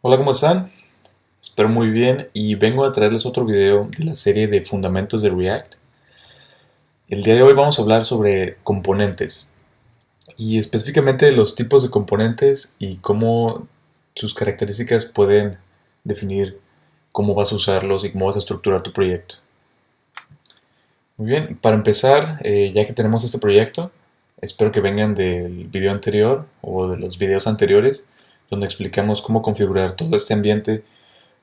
Hola, ¿cómo están? Espero muy bien y vengo a traerles otro video de la serie de Fundamentos de React. El día de hoy vamos a hablar sobre componentes y específicamente de los tipos de componentes y cómo sus características pueden definir cómo vas a usarlos y cómo vas a estructurar tu proyecto. Muy bien, para empezar, ya que tenemos este proyecto, espero que vengan del video anterior o de los videos anteriores donde explicamos cómo configurar todo este ambiente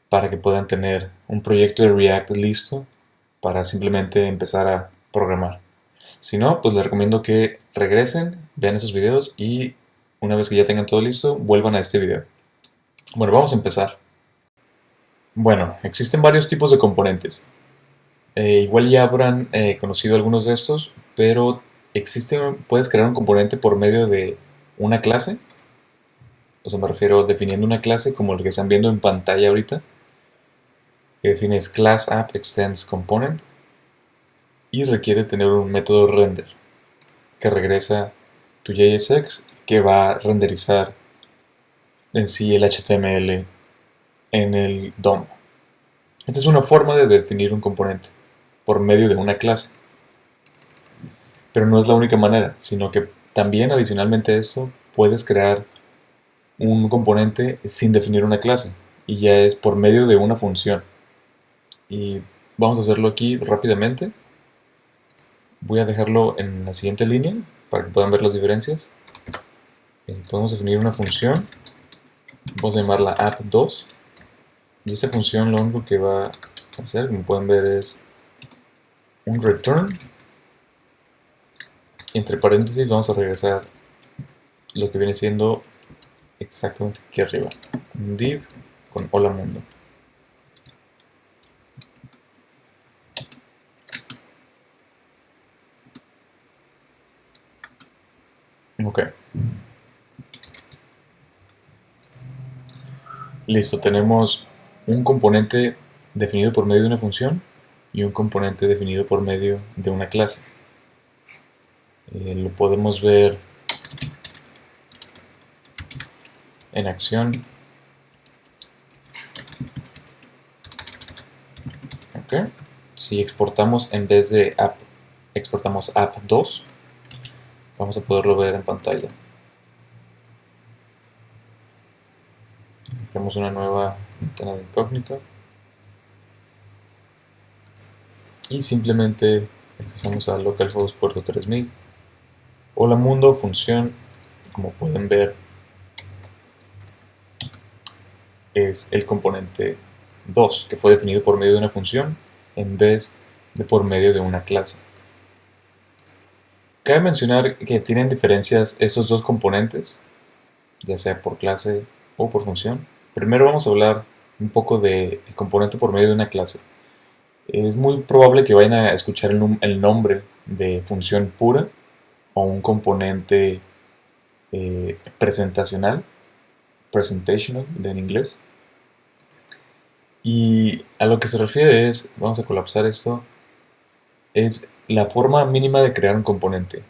para que puedan tener un proyecto de React listo para simplemente empezar a programar. Si no, pues les recomiendo que regresen, vean esos videos y una vez que ya tengan todo listo, vuelvan a este video. Bueno, vamos a empezar. Bueno, existen varios tipos de componentes. Igual ya habrán conocido algunos de estos, pero puedes crear un componente por medio de una clase. O sea, me refiero definiendo una clase como el que están viendo en pantalla ahorita, que defines class app extends component y requiere tener un método render que regresa tu JSX que va a renderizar en sí el HTML en el DOM. Esta es una forma de definir un componente por medio de una clase. Pero no es la única manera, sino que también adicionalmente a esto puedes crear un componente sin definir una clase y ya es por medio de una función. Y vamos a hacerlo aquí rápidamente. Voy a dejarlo en la siguiente línea para que puedan ver las diferencias. Podemos definir una función, vamos a llamarla app2 y esta función lo único que va a hacer, como pueden ver, es un return y entre paréntesis vamos a regresar lo que viene siendo exactamente aquí arriba, un div con hola mundo. Ok, listo, tenemos un componente definido por medio de una función y un componente definido por medio de una clase. Lo podemos ver en acción. Okay. Si exportamos en vez de app, exportamos app2, vamos a poderlo ver en pantalla. Creamos una nueva ventana de incógnito y simplemente accesamos a localhost puerto 3000. Hola mundo, función, como pueden ver, es el componente 2, que fue definido por medio de una función en vez de por medio de una clase. Cabe mencionar que tienen diferencias estos dos componentes, ya sea por clase o por función. Primero vamos a hablar un poco del componente por medio de una clase. Es muy probable que vayan a escuchar el nombre de función pura o un componente presentacional, presentational en inglés. Y a lo que se refiere es, vamos a colapsar esto, es la forma mínima de crear un componente.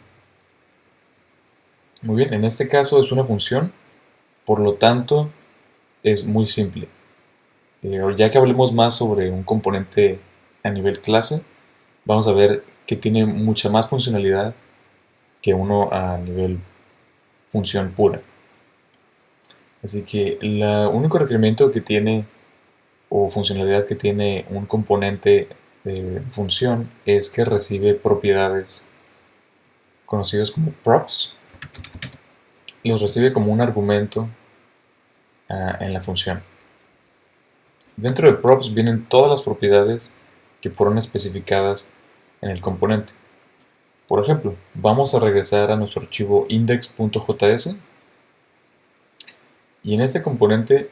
Muy bien, en este caso es una función, por lo tanto es muy simple. Ya que hablemos más sobre un componente a nivel clase, vamos a ver que tiene mucha más funcionalidad que uno a nivel función pura. Así que el único requerimiento que tiene o funcionalidad que tiene un componente de función es que recibe propiedades conocidos como props. Los recibe como un argumento en la función. Dentro de props vienen todas las propiedades que fueron especificadas en el componente. Por ejemplo, vamos a regresar a nuestro archivo index.js y en este componente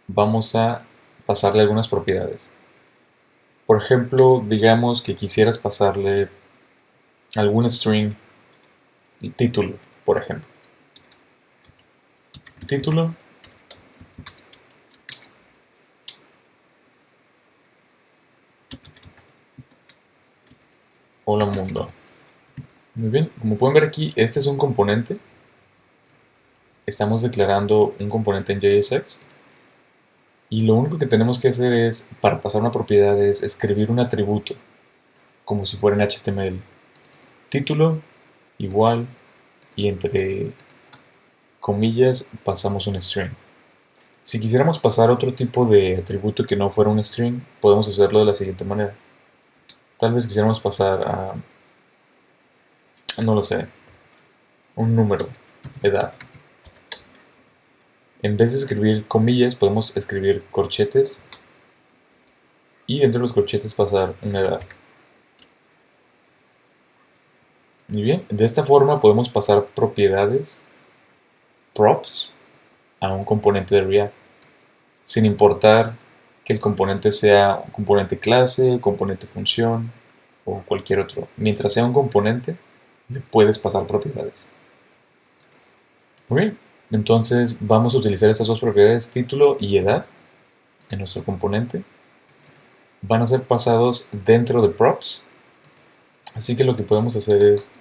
vamos a pasarle algunas propiedades. Por ejemplo, digamos que quisieras pasarle algún string, el título, por ejemplo. Título hola mundo. Muy bien, como pueden ver aquí, este es un componente. Estamos declarando un componente en JSX Y lo único que tenemos que hacer es, para pasar una propiedad, es escribir un atributo, como si fuera en HTML. Título, igual, y entre comillas pasamos un string. Si quisiéramos pasar otro tipo de atributo que no fuera un string, podemos hacerlo de la siguiente manera. Tal vez quisiéramos pasar a, no lo sé, un número, edad. En vez de escribir comillas, podemos escribir corchetes y entre los corchetes pasar una edad. Muy bien, de esta forma podemos pasar propiedades, props, a un componente de React, sin importar que el componente sea un componente clase, componente función o cualquier otro. Mientras sea un componente, le puedes pasar propiedades. Muy bien, entonces vamos a utilizar estas dos propiedades, título y edad, en nuestro componente. Van a ser pasados dentro de props. Así que lo que podemos hacer es,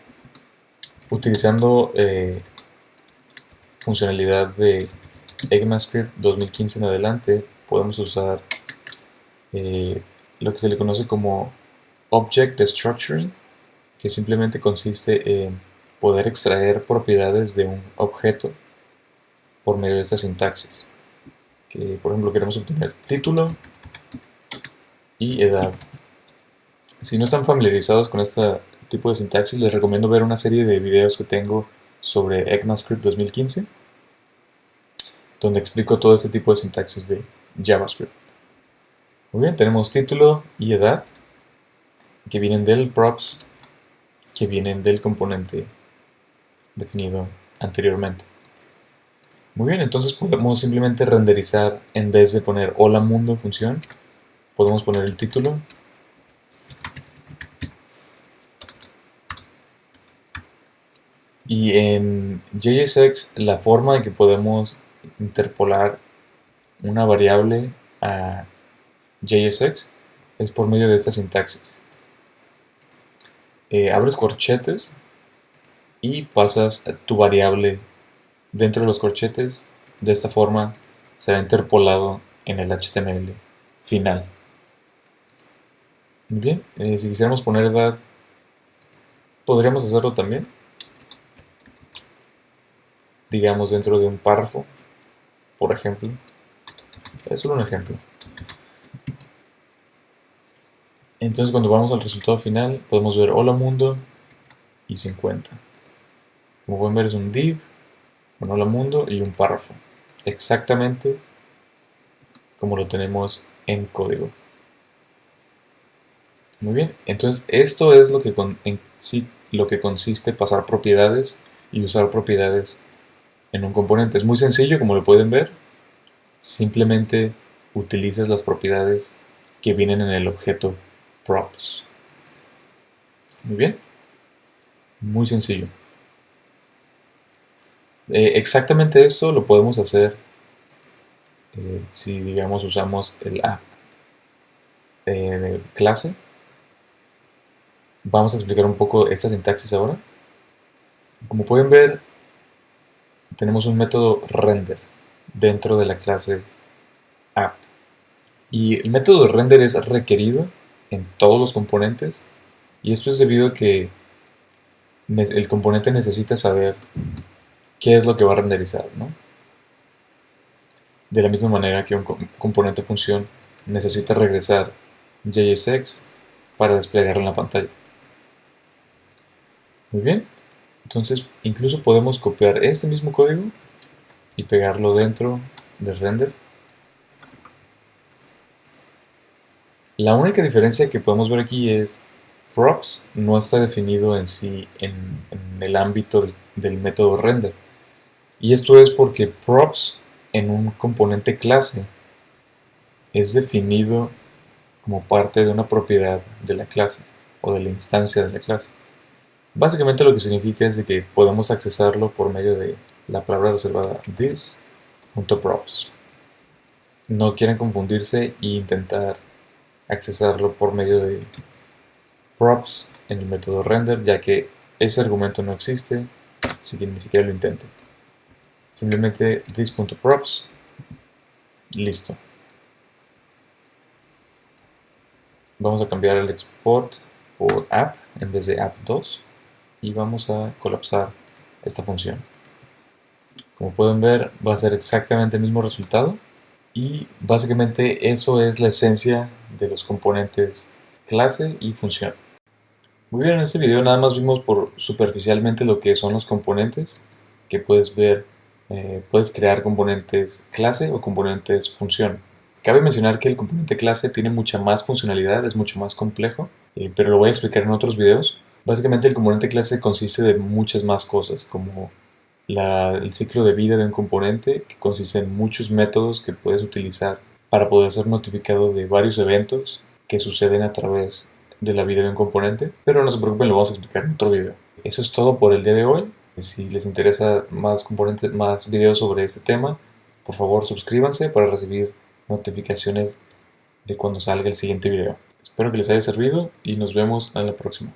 utilizando funcionalidad de ECMAScript 2015 en adelante, podemos usar lo que se le conoce como Object Structuring, que simplemente consiste en poder extraer propiedades de un objeto por medio de esta sintaxis. Que, por ejemplo, queremos obtener título y edad. Si no están familiarizados con este tipo de sintaxis, les recomiendo ver una serie de videos que tengo sobre ECMAScript 2015, donde explico todo este tipo de sintaxis de JavaScript. Muy bien, tenemos título y edad, que vienen del props, que vienen del componente definido anteriormente. Muy bien, entonces podemos simplemente renderizar, en vez de poner hola mundo función, podemos poner el título y en JSX la forma en que podemos interpolar una variable a JSX es por medio de esta sintaxis. Abres corchetes y pasas tu variable dentro de los corchetes. De esta forma será interpolado en el HTML final. Muy bien, si quisiéramos poner edad, podríamos hacerlo también, digamos dentro de un párrafo, por ejemplo. Es solo un ejemplo. Entonces cuando vamos al resultado final podemos ver hola mundo y 50. Como pueden ver es un div con hola mundo y un párrafo, exactamente como lo tenemos en código. Muy bien, entonces esto es lo que en sí lo que consiste pasar propiedades y usar propiedades en un componente. Es muy sencillo, como lo pueden ver. Simplemente utilizas las propiedades que vienen en el objeto props. Muy bien, muy sencillo. Exactamente esto lo podemos hacer si, digamos, usamos el app clase. Vamos a explicar un poco esta sintaxis ahora. Como pueden ver, tenemos un método render dentro de la clase app. Y el método de render es requerido en todos los componentes. Y esto es debido a que el componente necesita saber qué es lo que va a renderizar, ¿no? De la misma manera que un componente función necesita regresar JSX para desplegarlo en la pantalla. Muy bien, entonces incluso podemos copiar este mismo código y pegarlo dentro del render. La única diferencia que podemos ver aquí es props no está definido en sí en el ámbito del método render. Y esto es porque props en un componente clase es definido como parte de una propiedad de la clase o de la instancia de la clase. Básicamente lo que significa es de que podemos accesarlo por medio de la palabra reservada this.props. No quieren confundirse e intentar accesarlo por medio de props en el método render, ya que ese argumento no existe, así que ni siquiera lo intenten. Simplemente this.props, listo. Vamos a cambiar el export por app en vez de app2 y vamos a colapsar esta función. Como pueden ver, va a ser exactamente el mismo resultado y básicamente eso es la esencia de los componentes clase y función. Muy bien, en este video nada más vimos superficialmente lo que son los componentes, que puedes ver, puedes crear componentes clase o componentes función. Cabe mencionar que el componente clase tiene mucha más funcionalidad, es mucho más complejo, pero lo voy a explicar en otros videos. Básicamente el componente clase consiste de muchas más cosas, como el ciclo de vida de un componente, que consiste en muchos métodos que puedes utilizar para poder ser notificado de varios eventos que suceden a través de la vida de un componente, pero no se preocupen, lo vamos a explicar en otro video. Eso es todo por el día de hoy. Si les interesa más componentes, más videos sobre este tema, por favor suscríbanse para recibir notificaciones de cuando salga el siguiente video. Espero que les haya servido y nos vemos en la próxima.